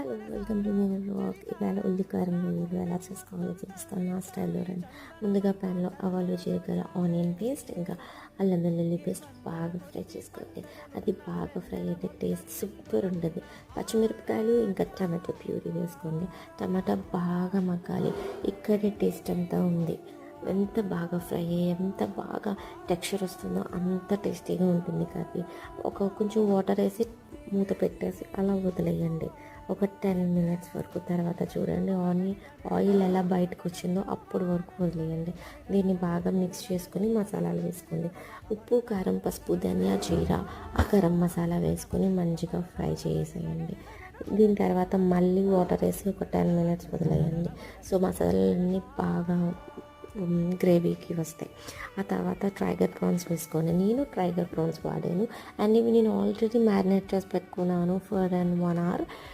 Hello welcome to me vlog. ఇవాళ ఉల్లికారం రొయ్యలు ఎలా చేసుకోవాలో చూపిస్తాను నా స్టైల్లో రండి. ముందుగా ప్యాన్లో ఆవాలు జీలకర్ర ఆనియన్ పేస్ట్ ఇంకా అల్లం వెల్లుల్లి పేస్ట్ బాగా ఫ్రై చేసుకోండి. అది బాగా ఫ్రై అయితే టేస్ట్ సూపర్ ఉంటుంది. పచ్చిమిరపకాయలు ఇంకా టమాటో ప్యూరీ వేసుకోండి. టమాటా బాగా మగ్గాలి, ఇక్కడే టేస్ట్ అంతా ఉంది. ఎంత బాగా ఫ్రై అయ్యి ఎంత బాగా టెక్స్చర్ వస్తుందో అంత టేస్టీగా ఉంటుంది కర్రీ. కొంచెం వాటర్ వేసి మూత పెట్టేసి అలా వదిలేయండి ఒక 10 minutes వరకు. తర్వాత చూడండి ఆయిల్ ఎలా బయటకు వచ్చిందో అప్పుడు వరకు వదిలేయండి. దీన్ని బాగా మిక్స్ చేసుకొని మసాలాలు వేసుకోండి. ఉప్పు కారం పసుపు ధనియా జీరా ఆ గరం మసాలా వేసుకొని మంచిగా ఫ్రై చేసేయండి. దీని తర్వాత మళ్ళీ వాటర్ వేసి ఒక 10 minutes వదిలేయండి. సో మసాలాలన్నీ బాగా గ్రేవీకి వస్తాయి. ఆ తర్వాత ట్రైగర్ ప్రాన్స్ వేసుకోండి. నేను ట్రైగర్ ప్రాన్స్ వాడాను అండ్ ఇవి నేను ఆల్రెడీ మ్యారినేట్ చేసి పెట్టుకున్నాను ఫర్ 1 hour.